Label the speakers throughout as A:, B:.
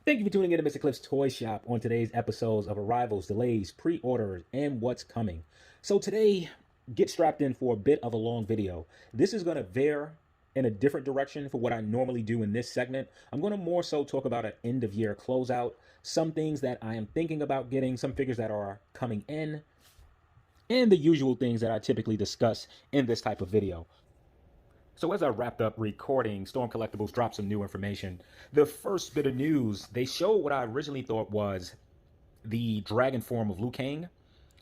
A: Thank you for tuning in to Mr. Cliff's Toy Shop on today's episodes of arrivals, delays, pre-orders, and what's coming. So today, get strapped in for a bit of a long video. This is going to veer in a different direction for what I normally do in this segment. I'm going to more so talk about an end-of-year closeout, some things that I am thinking about getting, some figures that are coming in, and the usual things that I typically discuss in this type of video. So as I wrapped up recording, Storm Collectibles dropped some new information. The first bit of news, they showed what I originally thought was the dragon form of Liu Kang.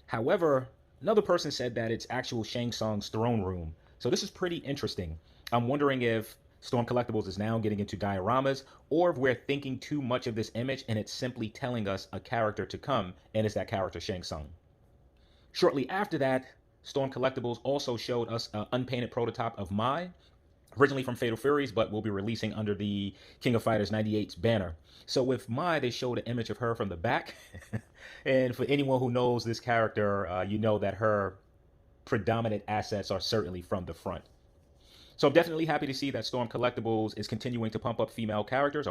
A: However, another person said that it's actual Shang Tsung's throne room. So this is pretty interesting. I'm wondering if Storm Collectibles is now getting into dioramas, or if we're thinking too much of this image and it's simply telling us a character to come, and it's that character Shang Tsung. Shortly after that, Storm Collectibles also showed us an unpainted prototype of Mai, originally from Fatal Furies, but will be releasing under the King of Fighters 98's banner. So with Mai, they showed an image of her from the back. And for anyone who knows this character, you know that her predominant assets are certainly from the front. So I'm definitely happy to see that Storm Collectibles is continuing to pump out female characters.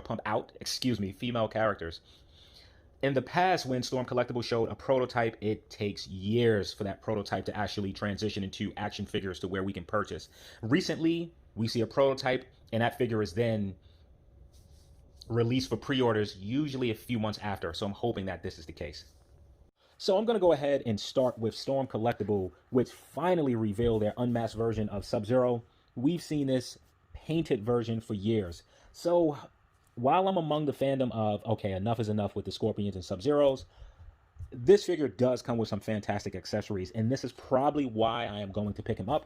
A: In the past, when Storm Collectibles showed a prototype, it takes years for that prototype to actually transition into action figures to where we can purchase. Recently, we see a prototype, and that figure is then released for pre-orders, usually a few months after. So I'm hoping that this is the case. So I'm going to go ahead and start with Storm Collectible, which finally revealed their unmasked version of SubZero. We've seen this painted version for years. So while I'm among the fandom of, okay, enough is enough with the Scorpions and SubZeros, this figure does come with some fantastic accessories, and this is probably why I am going to pick him up.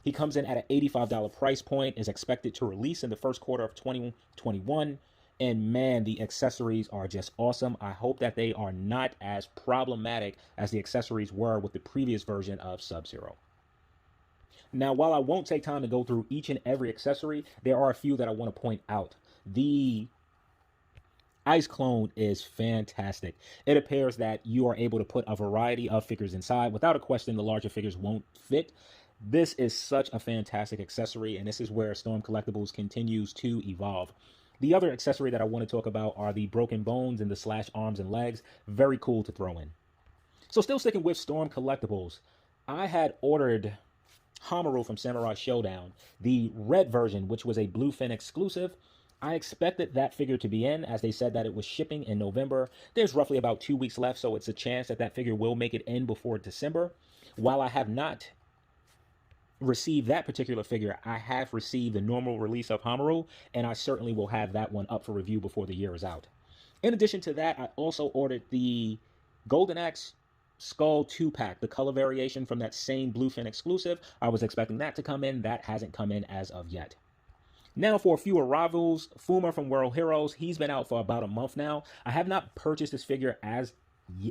A: He comes in at an $85 price point, is expected to release in the first quarter of 2021, and man, the accessories are just awesome. I hope that they are not as problematic as the accessories were with the previous version of SubZero. Now, while I won't take time to go through each and every accessory, there are a few that I want to point out. The Ice Clone is fantastic. It appears that you are able to put a variety of figures inside. Without a question, the larger figures won't fit. This is such a fantastic accessory, and this is where Storm Collectibles continues to evolve. The other accessory that I want to talk about are the broken bones and the slash arms and legs. Very cool to throw in. So still sticking with Storm Collectibles, I had ordered Homuro from Samurai Showdown, the red version, which was a Bluefin exclusive. I expected that figure to be in, as they said that it was shipping in November. There's roughly about 2 weeks left, so it's a chance that that figure will make it in before December. While I have not received that particular figure, I have received the normal release of Homuro, and I certainly will have that one up for review before the year is out. In addition to that, I also ordered the Golden Axe Skull 2-pack, the color variation from that same Bluefin exclusive. I was expecting that to come in. That hasn't come in as of yet. Now for a few arrivals, Fuma from World Heroes. He's been out for about a month now. I have not purchased this figure as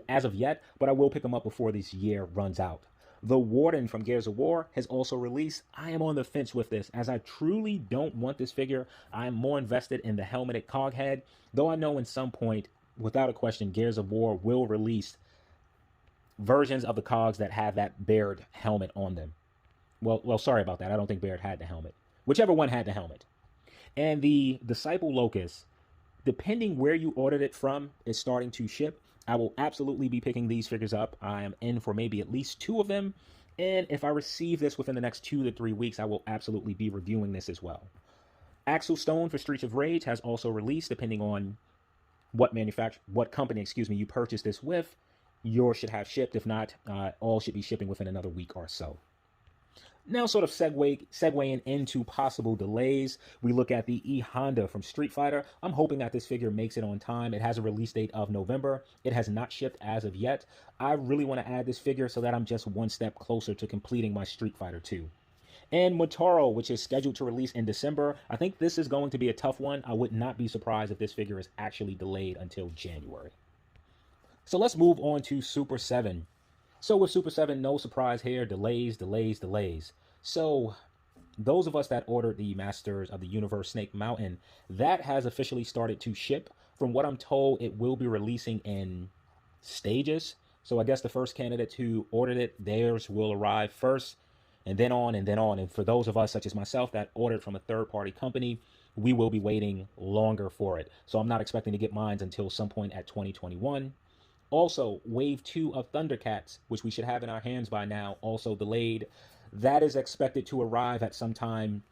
A: of yet, but I will pick him up before this year runs out. The Warden from Gears of War has also released. I am on the fence with this, as I truly don't want this figure. I am more invested in the helmeted Coghead, though I know in some point, without a question, Gears of War will release versions of the Cogs that have that Baird helmet on them. Well, sorry about that. I don't think Baird had the helmet. Whichever one had the helmet. And the Disciple Locust, depending where you ordered it from, is starting to ship. I will absolutely be picking these figures up. I am in for maybe at least 2 of them. And if I receive this within the next 2 to 3 weeks, I will absolutely be reviewing this as well. Axel Stone for Streets of Rage has also released, depending on what company you purchased this with. Yours should have shipped. If not, all should be shipping within another week or so. Now, sort of segueing into possible delays, we look at the E Honda from Street Fighter. I'm hoping that this figure makes it on time. It has a release date of November. It has not shipped as of yet. I really want to add this figure so that I'm just one step closer to completing my Street Fighter 2. And Motaro, which is scheduled to release in December. I think this is going to be a tough one. I would not be surprised if this figure is actually delayed until January. So let's move on to Super 7. So with Super 7, no surprise here, delays. So those of us that ordered the Masters of the Universe Snake Mountain, that has officially started to ship. From what I'm told, it will be releasing in stages. So I guess the first candidates who ordered it, theirs will arrive first, and then on and then on. And for those of us such as myself that ordered from a third-party company, we will be waiting longer for it. So I'm not expecting to get mines until some point at 2021. Also, Wave 2 of Thundercats, which we should have in our hands by now, also delayed. That is expected to arrive at some time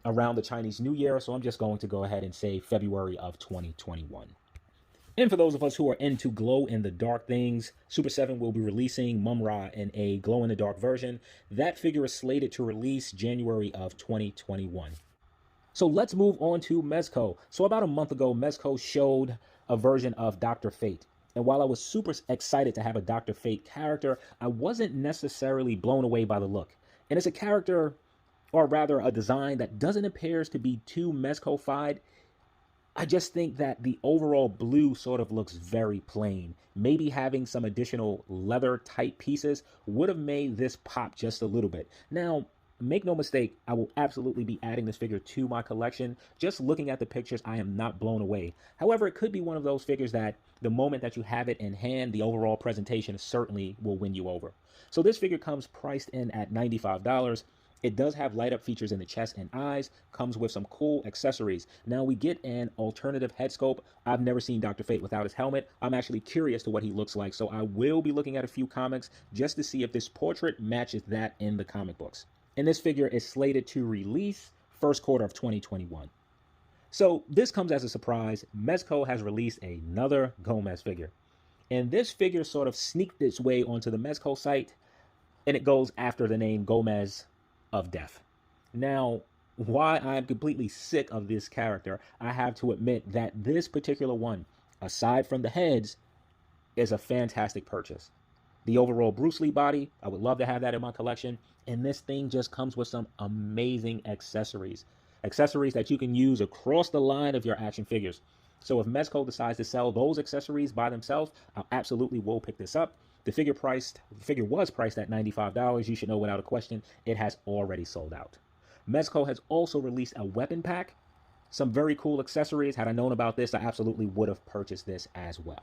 A: around the Chinese New Year, so I'm just going to go ahead and say February of 2021. And for those of us who are into glow-in-the-dark things, Super 7 will be releasing Mumra in a glow-in-the-dark version. That figure is slated to release January of 2021. So let's move on to Mezco. So about a month ago, Mezco showed a version of Dr. Fate. And while I was super excited to have a Dr. Fate character, I wasn't necessarily blown away by the look. And it's a character, or rather a design, that doesn't appear to be too Mezco-fied. I just think that the overall blue sort of looks very plain. Maybe having some additional leather type pieces would have made this pop just a little bit. Now, make no mistake, I will absolutely be adding this figure to my collection. Just looking at the pictures, I am not blown away. However, it could be one of those figures that the moment that you have it in hand, the overall presentation certainly will win you over. So this figure comes priced in at $95. It does have light up features in the chest and eyes, comes with some cool accessories. Now we get an alternative head sculpt. I've never seen Dr. Fate without his helmet. I'm actually curious to what he looks like, so I will be looking at a few comics just to see if this portrait matches that in the comic books. And this figure is slated to release first quarter of 2021. So this comes as a surprise. Mezco has released another Gomez figure. And this figure sort of sneaked its way onto the Mezco site, and it goes after the name Gomez of Death. Now, why I'm completely sick of this character, I have to admit that this particular one, aside from the heads, is a fantastic purchase. The overall Bruce Lee body, I would love to have that in my collection. And this thing just comes with some amazing accessories. Accessories that you can use across the line of your action figures. So if Mezco decides to sell those accessories by themselves, I absolutely will pick this up. The figure was priced at $95. You should know without a question, it has already sold out. Mezco has also released a weapon pack. Some very cool accessories. Had I known about this, I absolutely would have purchased this as well.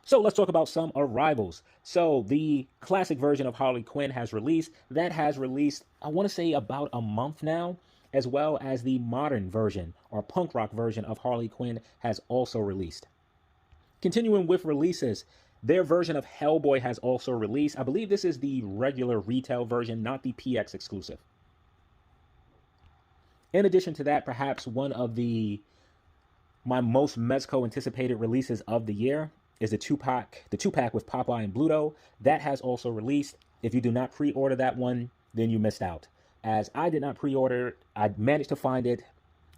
A: So let's talk about some arrivals. So the classic version of Harley Quinn has released. That has released, I want to say, about a month now, as well as the modern version or punk rock version of Harley Quinn has also released. Continuing with releases, their version of Hellboy has also released. I believe this is the regular retail version, not the PX exclusive. In addition to that, perhaps one of my most Mezco anticipated releases of the year is the two-pack with Popeye and Bluto. That has also released. If you do not pre-order that one, then you missed out. As I did not pre-order it, I managed to find it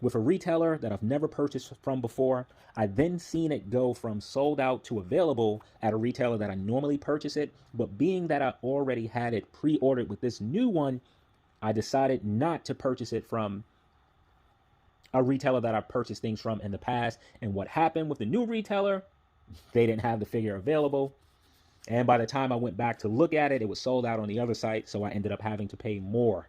A: with a retailer that I've never purchased from before. I then seen it go from sold out to available at a retailer that I normally purchase it. But being that I already had it pre-ordered with this new one, I decided not to purchase it from a retailer that I've purchased things from in the past. And what happened with the new retailer, they didn't have the figure available. And by the time I went back to look at it, it was sold out on the other site. So I ended up having to pay more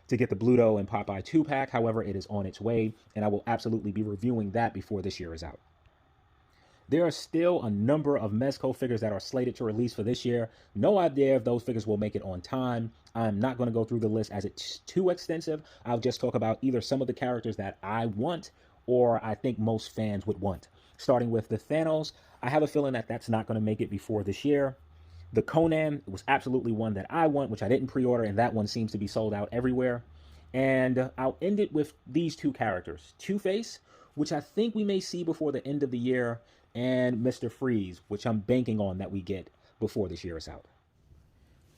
A: to get the Bluto and Popeye 2-pack. However, it is on its way, and I will absolutely be reviewing that before this year is out. There are still a number of Mezco figures that are slated to release for this year. No idea if those figures will make it on time. I'm not going to go through the list as it's too extensive. I'll just talk about either some of the characters that I want or I think most fans would want. Starting with the Thanos, I have a feeling that that's not going to make it before this year. The Conan was absolutely one that I want, which I didn't pre-order, and that one seems to be sold out everywhere. And I'll end it with these two characters. Two-Face, which I think we may see before the end of the year, and Mr. Freeze, which I'm banking on that we get before this year is out.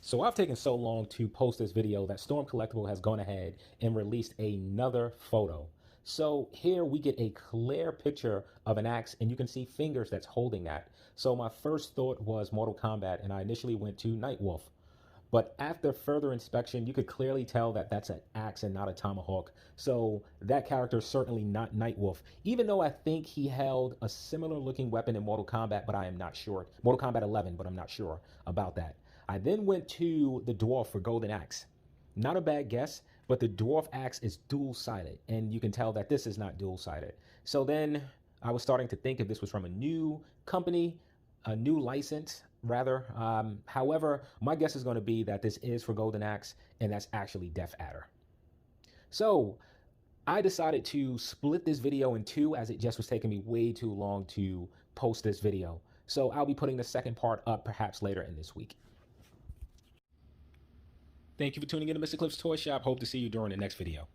A: So I've taken so long to post this video that Storm Collectible has gone ahead and released another photo. So here we get a clear picture of an axe, and you can see fingers that's holding that. So my first thought was Mortal Kombat, and I initially went to Nightwolf. But after further inspection, you could clearly tell that that's an axe and not a tomahawk. So that character is certainly not Nightwolf, even though I think he held a similar looking weapon in Mortal Kombat, but I am not sure. Mortal Kombat 11, but I'm not sure about that. I then went to the Dwarf for Golden Axe. Not a bad guess, but the Dwarf axe is dual-sided, and you can tell that this is not dual-sided. So then I was starting to think if this was from a new company, a new license, rather. However, my guess is going to be that this is for Golden Axe, and that's actually Death Adder. So I decided to split this video in two as it just was taking me way too long to post this video. So I'll be putting the second part up perhaps later in this week. Thank you for tuning in to Mr. Cliff's Toy Shop. Hope to see you during the next video.